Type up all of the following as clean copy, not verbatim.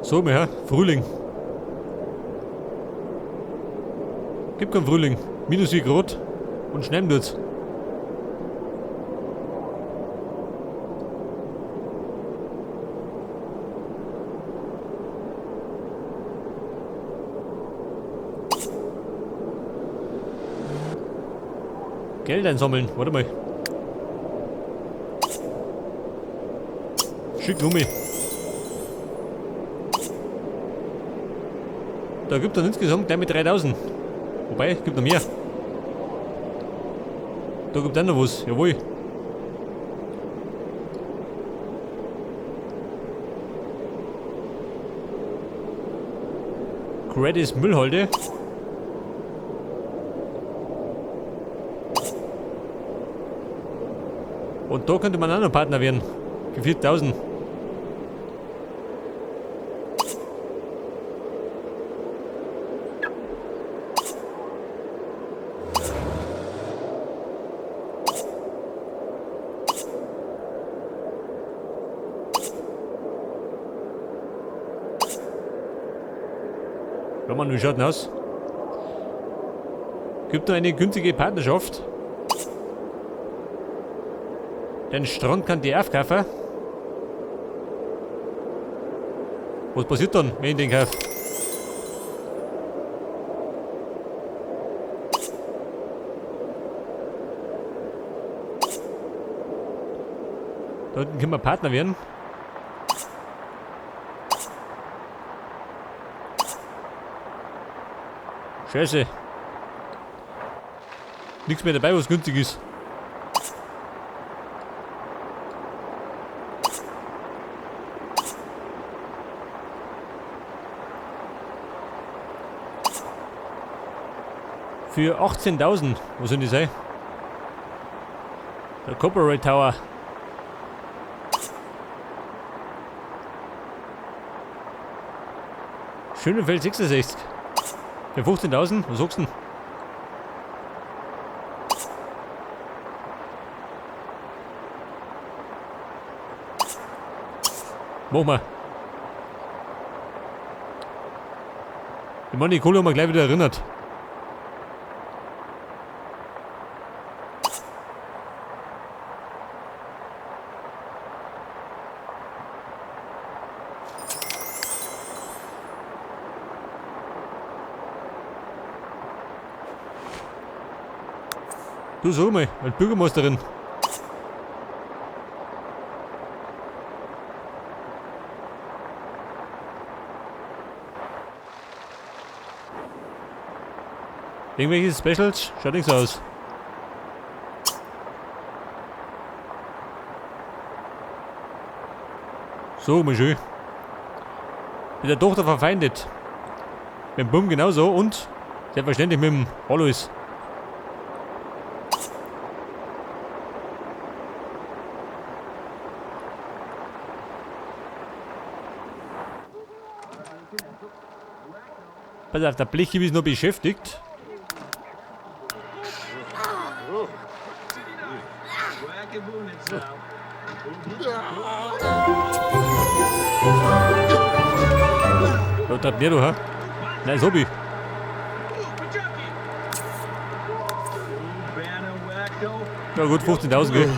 So, mehr Frühling. Gibt keinen Frühling. Minus 4 Grad und schneien tut's. Geld einsammeln. Warte mal. Schick Gummi. Da gibt er insgesamt gleich mit 3000. Wobei, gibt noch mehr. Da gibt er noch was. Jawohl. Gratis Müllhalde. Und da könnte man auch noch Partner werden. Für 4000. Ja, Mann, wie schaut denn aus? Gibt noch eine günstige Partnerschaft. Den Strand kann die aufkaufen. Was passiert dann, wenn ich den kaufe? Da unten können wir Partner werden. Scheiße. Nichts mehr dabei, was günstig ist. Für 18.000. Was soll das sein? Der Corporate Tower. Schönefeld 66. Für 15.000? Was sagst du denn? Mach mal. Ich meine, die Kohle haben wir gleich wieder erinnert. Du, sag mal, als Bürgermeisterin. Irgendwelche Specials? Schaut nichts aus. So, mal schön. Mit der Tochter verfeindet. Mit dem Bumm genauso und selbstverständlich mit dem Alois. Pass auf, der Blechkiwi ist noch beschäftigt. Da treibt der, du, ha? Nein, das hab ich. Ja gut, 15.000, gell?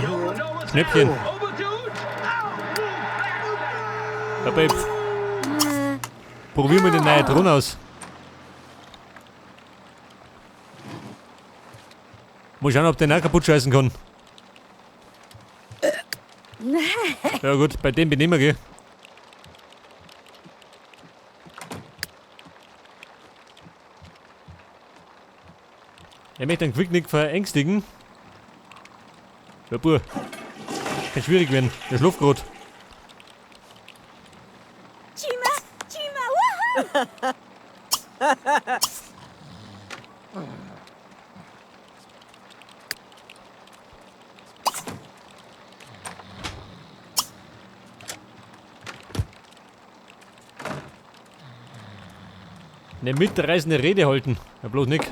Schnäppchen. Ja, Babe. Probieren wir den neuen Thron aus. Mal schauen, ob der auch kaputt scheißen kann. Ja gut, bei dem bin ich immer, gell? Er möchte einen Quicknick verängstigen. Ja, Bur. Kann schwierig werden. Der schläft grad. Chima, Chima, woohoo! Eine mitreißende Rede halten. Ja, bloß nicht.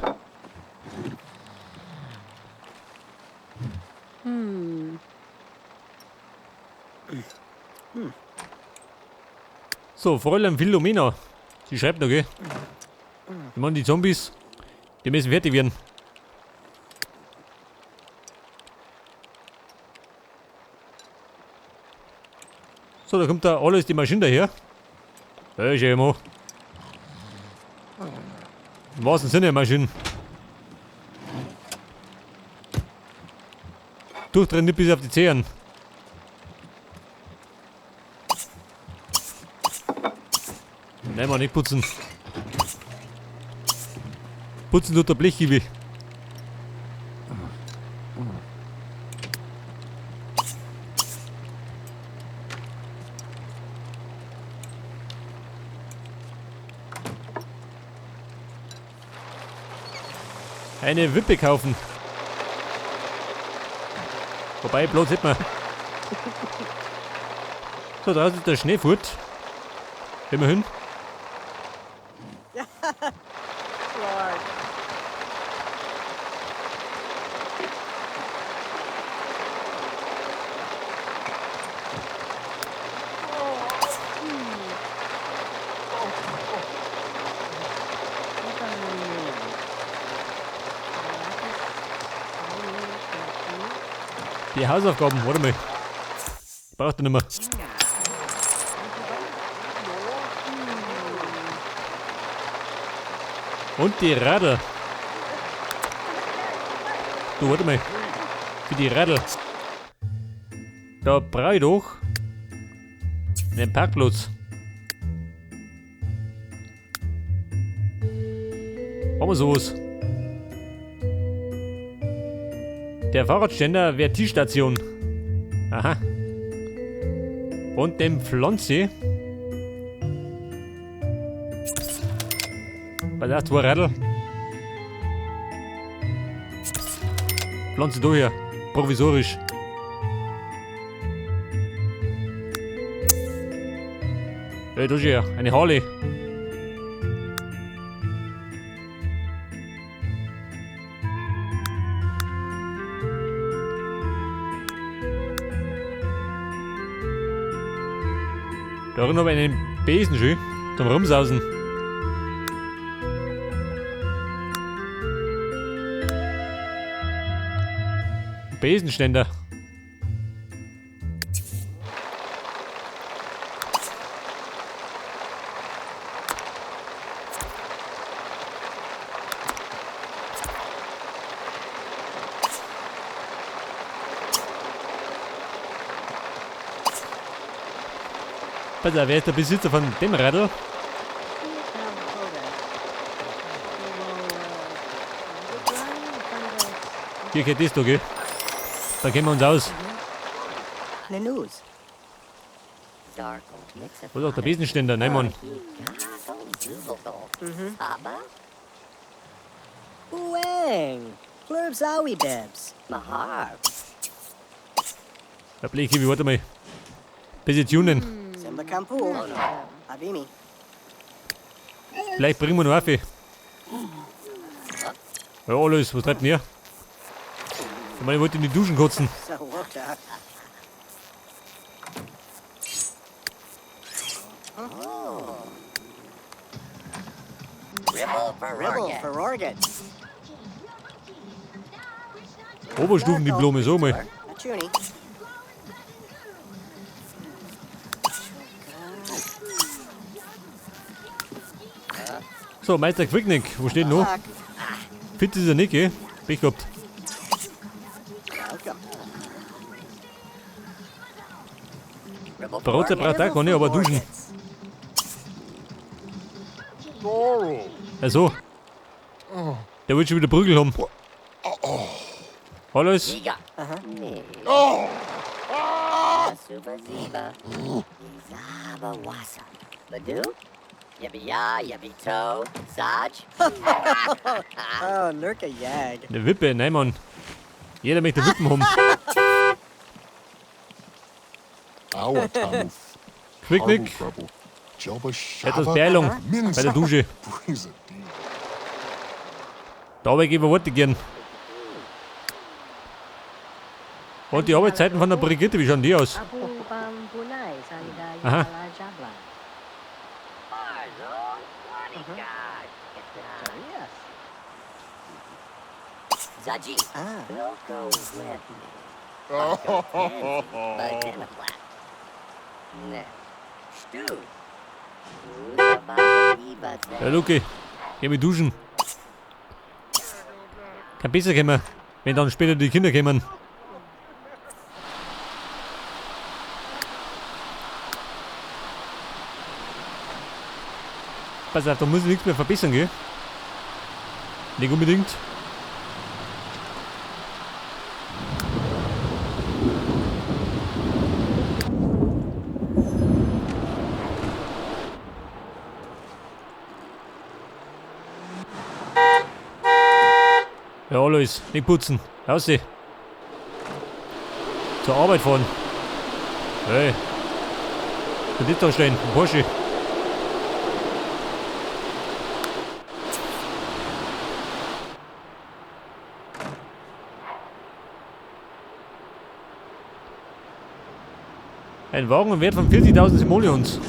So, Fräulein Philomena. Sie schreibt noch, gell? Ich meine, die Zombies, die müssen fertig werden. So, da kommt da alles die Maschine daher. Ja, ist ja immer. Im wahrsten Sinne Maschinen. Durchdrehen nicht bis auf die Zehen. Nein, mal nicht putzen. Putzen tut der Blechkiwi. Eine Wippe kaufen. Wobei, bloß sieht man. So, draußen ist der Schneefurt. Immerhin. Lord. Die Hausaufgaben, warte mal. Braucht er nicht mehr. Und die Radl. Du, warte mal. Für die Radl. Da brauche ich doch einen Parkplatz. Haben wir sowas? Der Fahrradständer wäre T-Station. Aha. Und dem Pflanze. Was hast du, Radl? Pflanze da hier. Provisorisch. Hey, da ist ja eine Harley. Darin habe ich einen Besen schön zum Rumsausen. Besenständer. Pass auf, wer ist der Besitzer von dem Radl? Hier geht das da, gell? Da kennen wir uns aus. The news. Wo ist auch der Besenständer? Nein, Mann. Ueng. Flurbs owie bibs. Der Blechkiwi, warte mal. Positionen. Simba Kampu. Avimi. Vielleicht bringen wir noch Waffe. Ja, alles. Was treibt denn hier? Ich meine, ich wollte in die Duschen kotzen. So what? Ribble for Orget. Oberstufendiplome, so mal. A tuny. So, Meister Quicknick, wo steht noch? Fit ist er nicht, gell? Pech gehabt. Braucht Tag kann ich aber duschen. Also. Der will schon wieder Prügel haben. Alles? Oh, Lurka Jag. Eine Wippe, nein, Mann. Jeder möchte Wippen haben. Quicknick, etwas Beeilung bei der Dusche. Dabei geben wir Worte gern. Und die Arbeitszeiten von der Brigitte, wie schauen die aus? Aha. Zaji, Ah. don't go with me. Ne. Stu. Ja, Luki, geh mich duschen. Kann besser kommen, wenn dann später die Kinder kommen. Pass auf, da muss ich nichts mehr verbessern, gell? Nicht unbedingt. Ja, Alois, nicht putzen. Raus sie. Zur Arbeit fahren. Hey. Du nicht da stehen, Porsche. Ein Wagen im Wert von 40.000 Simoleons.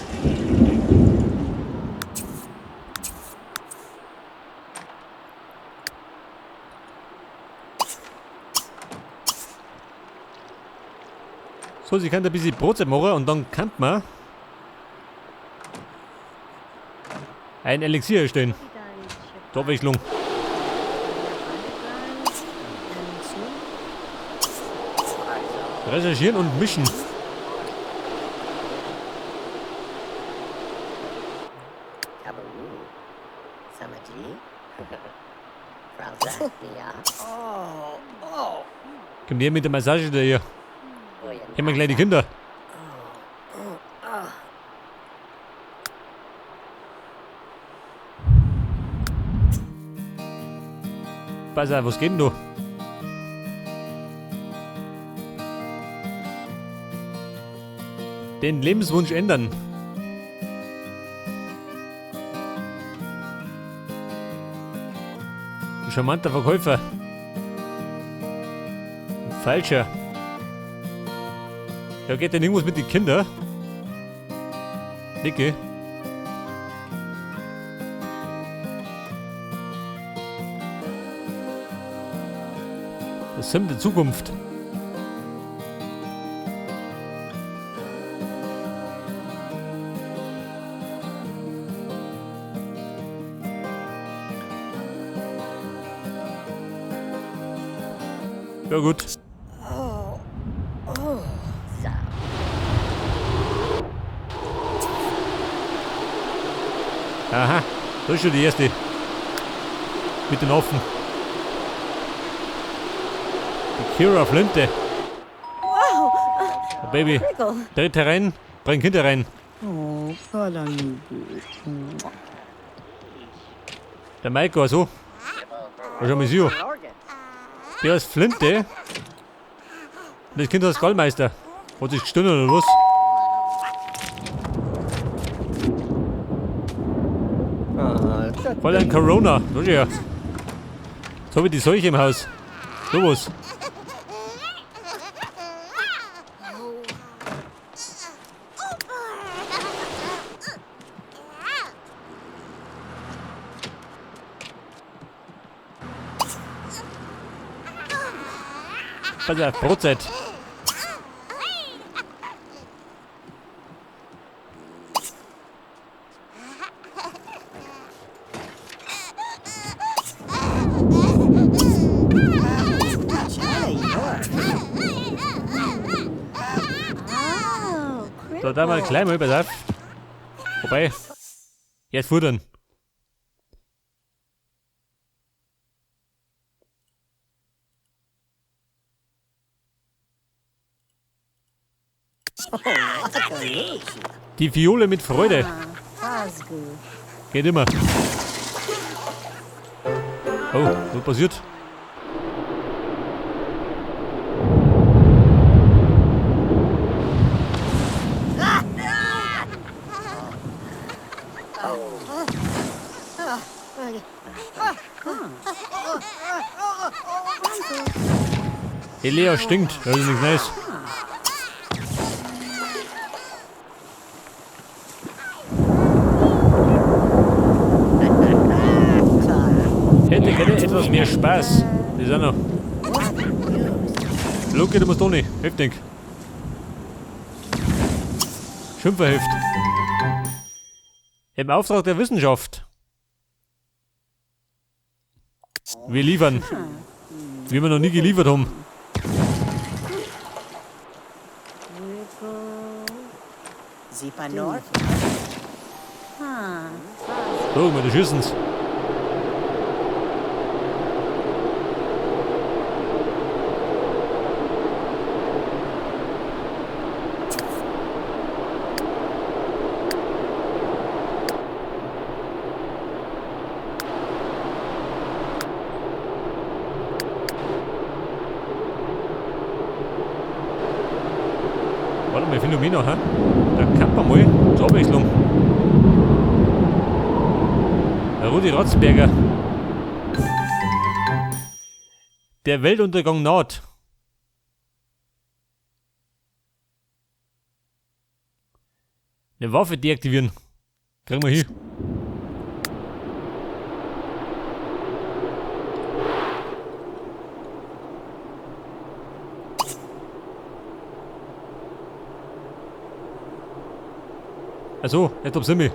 So, sie kann da ein bisschen Brotzeit machen und dann kann man ein Elixier erstellen. Zur Abwechslung. Recherchieren und mischen. Kommt ihr mit der Massage da hier? Haben wir gleich die Kinder. Pass auf, was geht denn da? Den Lebenswunsch ändern. Ein charmanter Verkäufer. Ein Falscher. Ja, geht denn irgendwas mit den Kindern? Dicke. Das Sim der Zukunft. Ja gut. Aha, das ist schon die erste. Mit den Affen. Die Kira Flinte. Wow, Oh, Baby, Rickle. tritt herein, bring Kind herein. Oh, Galanugu. Der Maiko, also. Was haben wir hier? Organ. Der ist Flinte. Und das Kind ist Gallmeister. Hat sich gestanden oder was? Voll ein Corona. Schau her. So wie die Seuche im Haus. So was. Pass auf, Brotzeit. Hey, York. Oh, So, da mal klein mal, pass auf. Vorbei. Jetzt futtern. Die Fiole mit Freude. Fazgu. Geht immer. Oh, was passiert? Hey, Lea stinkt. Das ist nichts Neues. Etwas mehr Spaß. Das ist auch noch. Luke, du musst auch nicht. Heftig. Schimpferheft. Im Auftrag der Wissenschaft. Wir liefern. Wie wir noch nie geliefert haben. Zipa North. Ah. So, wir schießen's. Warte mal, Phänomen noch, hä? Da kann man mal zur Abwechslung. Der Rudi Rotzberger. Der Weltuntergang naht. Eine Waffe deaktivieren. Kriegen wir hier. Also, jetzt ob sind wir.